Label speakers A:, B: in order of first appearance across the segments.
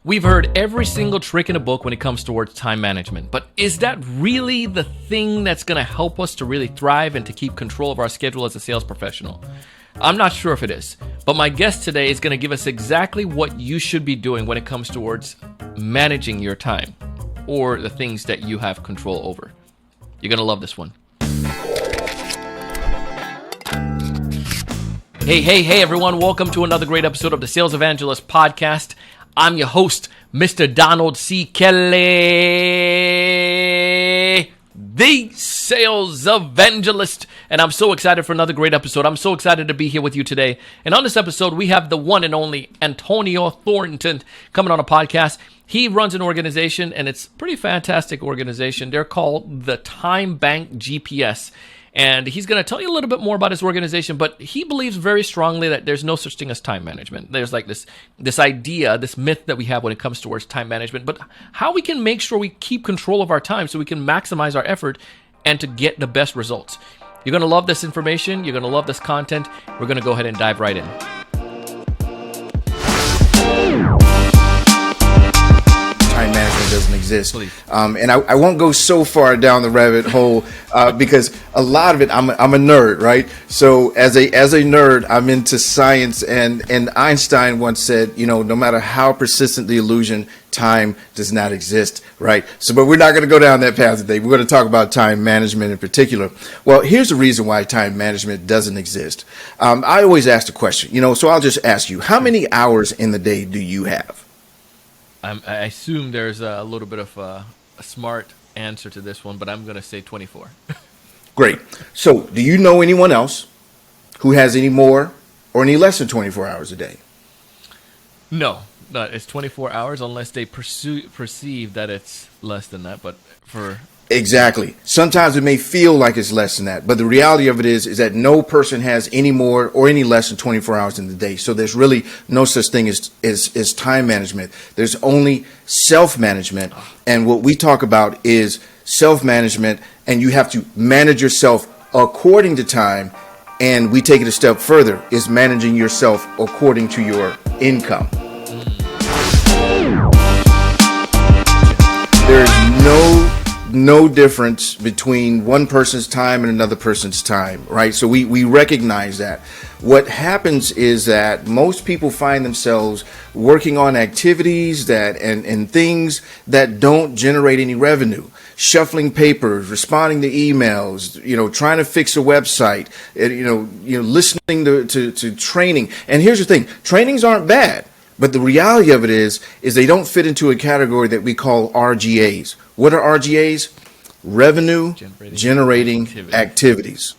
A: We've heard every single trick in a book when it comes towards time management, but is that really the thing that's going to help us to really thrive and to keep control of our schedule as a sales professional? I'm not sure if it is, but my guest today is going to give us exactly what you should be doing when it comes towards managing your time or the things that you have control over. You're going to love this one. Hey, everyone. Welcome to another great episode of the Sales Evangelist podcast. I'm your host, Mr. Donald C. Kelly, the Sales Evangelist, and I'm so excited for another great episode. I'm so excited to be here with you today. And on this episode, we have the one and only Antonio Thornton coming on a podcast. He runs an organization, and it's a pretty fantastic organization. They're called the Time Bank GPS. And he's going to tell you a little bit more about his organization, but he believes very strongly that there's no such thing as time management. There's like this idea, this myth that we have when it comes towards time management, but how we can make sure we keep control of our time so we can maximize our effort and to get the best results. You're going to love this information. You're going to love this content. We're going to go ahead and dive right in.
B: Time management doesn't exist. And I won't go so far down the rabbit hole because a lot of it, I'm a nerd, right? So as a nerd, I'm into science, and Einstein once said, no matter how persistent the illusion, time does not exist, right? So, but we're not going to go down that path today. We're going to talk about time management in particular. Well, here's the reason why time management doesn't exist. I always ask the question, so I'll just ask you, how many hours in the day do you have?
A: I assume there's a little bit of a smart answer to this one, but I'm going to say 24.
B: Great. So do you know anyone else who has any more or any less than 24 hours a day?
A: No, it's 24 hours unless they perceive that it's less than that. But for
B: Exactly. Sometimes it may feel like it's less than that, but the reality of it is that no person has any more or any less than 24 hours in the day. So there's really no such thing as time management. There's only self-management. And what we talk about is self-management, and you have to manage yourself according to time. And we take it a step further, is managing yourself according to your income. There's no difference between one person's time and another person's time, right? So we recognize that. What happens is that most people find themselves working on activities that and things that don't generate any revenue. Shuffling papers, responding to emails, trying to fix a website, listening to training. And here's the thing, trainings aren't bad. But the reality of it is they don't fit into a category that we call RGAs. What are RGAs? Revenue generating activities.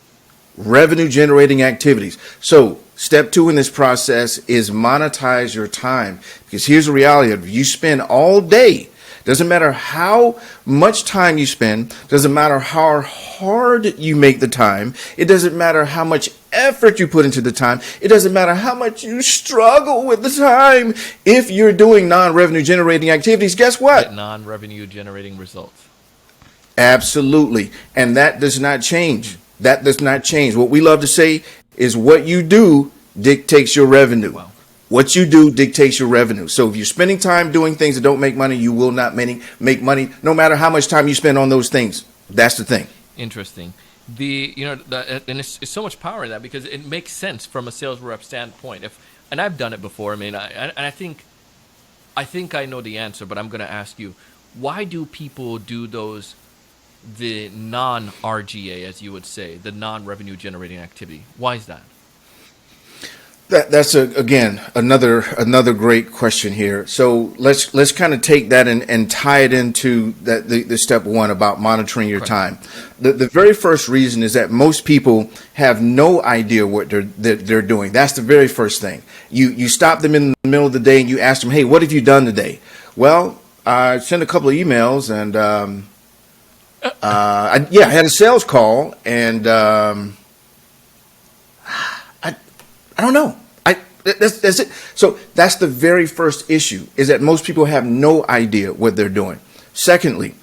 B: Revenue generating activities. So step 2 in this process is monetize your time. Because here's the reality of it. You spend all day. Doesn't matter how much time you spend. Doesn't matter how hard you make the time. It doesn't matter how much effort you put into the time. It doesn't matter how much you struggle with the time. If you're doing non-revenue generating activities, guess what?
A: Get non-revenue generating results.
B: Absolutely. And that does not change. That does not change. What we love to say is what you do dictates your revenue. Wow. What you do dictates your revenue. So if you're spending time doing things that don't make money, you will not make money, no matter how much time you spend on those things. That's the thing.
A: Interesting. And it's so much power in that because it makes sense from a sales rep standpoint. And I've done it before. I mean, I think I know the answer, but I'm going to ask you, why do people do the non-RGA, as you would say, the non-revenue generating activity? Why is that?
B: That's again another great question here. So let's kind of take that and tie it into the step 1 about monitoring your time. The very first reason is that most people have no idea what they're doing. That's the very first thing. You stop them in the middle of the day and you ask them, hey, what have you done today? Well, I sent a couple of emails and I had a sales call and I don't know. That's it. So that's the very first issue, is that most people have no idea what they're doing. Secondly,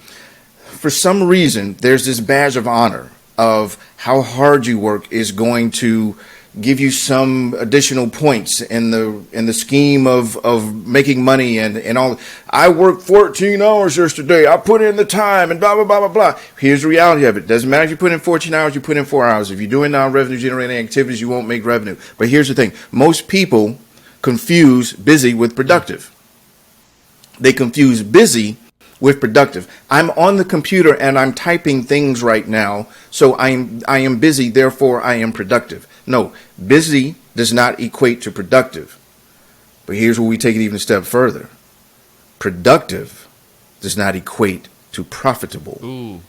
B: for some reason, there's this badge of honor of how hard you work is going to give you some additional points in the scheme of making money and all. I worked 14 hours yesterday. I put in the time and blah, blah, blah, blah, blah. Here's the reality of it. Doesn't matter if you put in 14 hours, you put in 4 hours. If you're doing non-revenue generating activities, you won't make revenue. But here's the thing. Most people confuse busy with productive. They confuse busy with productive. I'm on the computer and I'm typing things right now, so I am busy, therefore I am productive. No, busy does not equate to productive. But here's where we take it even a step further. Productive does not equate to profitable.
A: Ooh.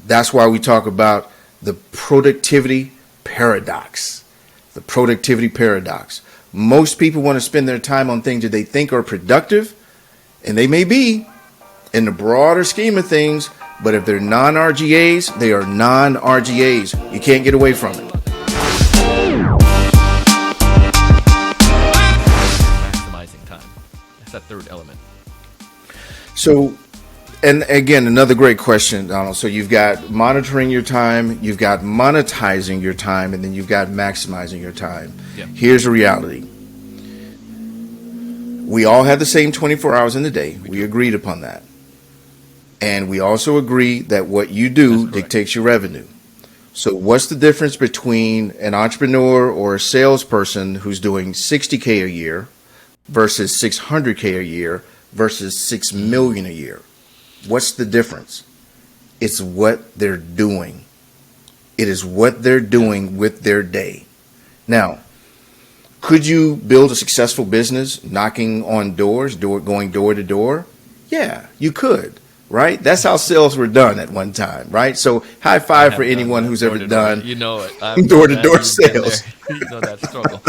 B: That's why we talk about the productivity paradox. The productivity paradox. Most people want to spend their time on things that they think are productive, and they may be in the broader scheme of things, but if they're non-RGAs, they are non-RGAs. You can't get away from it.
A: Maximizing time. That's that third element.
B: So, and again, another great question, Donald. So you've got monitoring your time, you've got monetizing your time, and then you've got maximizing your time.
A: Yep.
B: Here's the reality. We all have the same 24 hours in the day. We agreed upon that. And we also agree that what you do dictates your revenue. So what's the difference between an entrepreneur or a salesperson who's doing $60K a year versus $600K a year versus $6 million a year? What's the difference? It's what they're doing. It is what they're doing with their day. Now, could you build a successful business knocking on doors, going door to door? Yeah, you could, right? That's how sales were done at one time, right? So high five for anyone who's ever done door-to-door sales.
A: You know that struggle.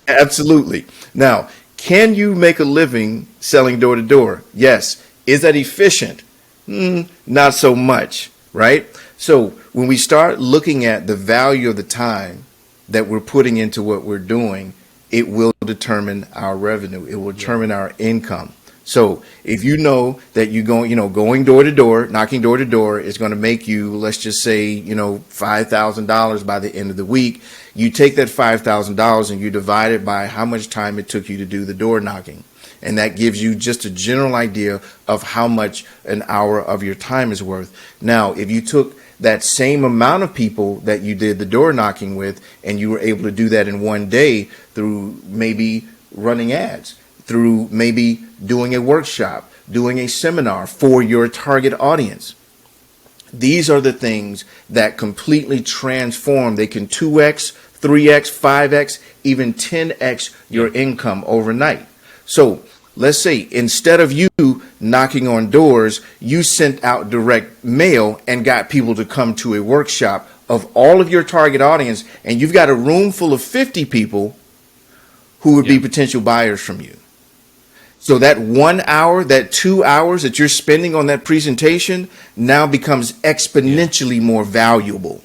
B: Absolutely. Now, can you make a living selling door to door? Yes. Is that efficient? Not so much, right? So when we start looking at the value of the time that we're putting into what we're doing, it will determine our revenue. It will determine our income. So if you know that you're going door to door, knocking door to door is going to make you, let's just say, $5,000 by the end of the week. You take that $5,000 and you divide it by how much time it took you to do the door knocking. And that gives you just a general idea of how much an hour of your time is worth. Now, if you took that same amount of people that you did the door knocking with, and you were able to do that in one day through maybe running ads, through maybe doing a workshop, doing a seminar for your target audience. These are the things that completely transform. They can 2x, 3x, 5x, even 10x your income overnight. So let's say instead of you knocking on doors, you sent out direct mail and got people to come to a workshop of all of your target audience, and you've got a room full of 50 people who would be potential buyers from you. So that 1 hour, that 2 hours that you're spending on that presentation now becomes exponentially more valuable.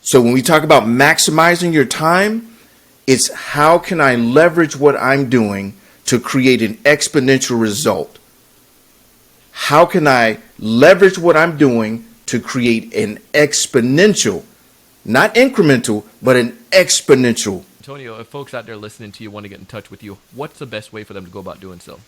B: So when we talk about maximizing your time, it's how can I leverage what I'm doing to create an exponential result? How can I leverage what I'm doing to create an exponential, not incremental, but an exponential?
A: Antonio, if folks out there listening to you want to get in touch with you, what's the best way for them to go about doing so?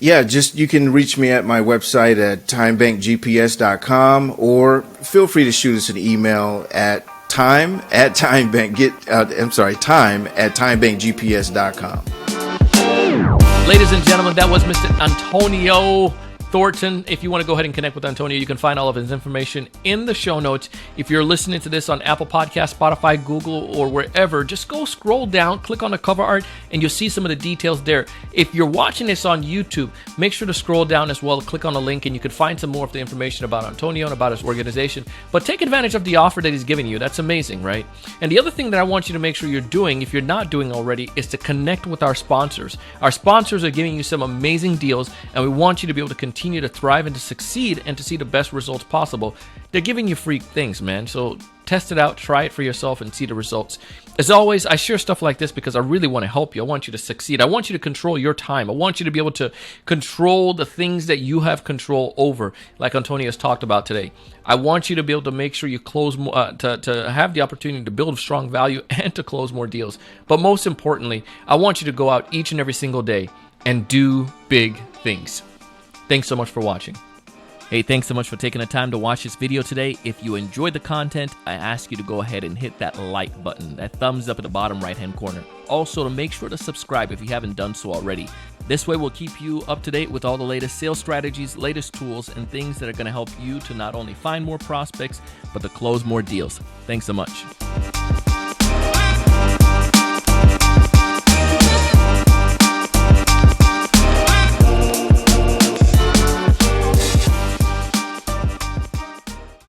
B: Yeah, you can reach me at my website at timebankgps.com, or feel free to shoot us an email at time@timebankgps.com.
A: Ladies and gentlemen, that was Mr. Antonio Thornton. If you want to go ahead and connect with Antonio, you can find all of his information in the show notes. If you're listening to this on Apple Podcasts, Spotify, Google, or wherever, just go scroll down, click on the cover art, and you'll see some of the details there. If you're watching this on YouTube, make sure to scroll down as well, click on the link, and you can find some more of the information about Antonio and about his organization. But take advantage of the offer that he's giving you. That's amazing, right? And the other thing that I want you to make sure you're doing, if you're not doing already, is to connect with our sponsors. Our sponsors are giving you some amazing deals, and we want you to be able to continue to thrive and to succeed and to see the best results possible. They're giving you free things, man. So Test it out, try it for yourself, and see the results. As always, I share stuff like this because I really want to help you. I want you to succeed. I want you to control your time. I want you to be able to control the things that you have control over, like Antonio has talked about today. I want you to be able to make sure you close more, to have the opportunity to build strong value and to close more deals. But most importantly, I want you to go out each and every single day and do big things. Thanks so much for watching. Hey, thanks so much for taking the time to watch this video today. If you enjoyed the content, I ask you to go ahead and hit that like button, that thumbs up at the bottom right-hand corner. Also, to make sure to subscribe if you haven't done so already. This way, we'll keep you up to date with all the latest sales strategies, latest tools, and things that are going to help you to not only find more prospects, but to close more deals. Thanks so much.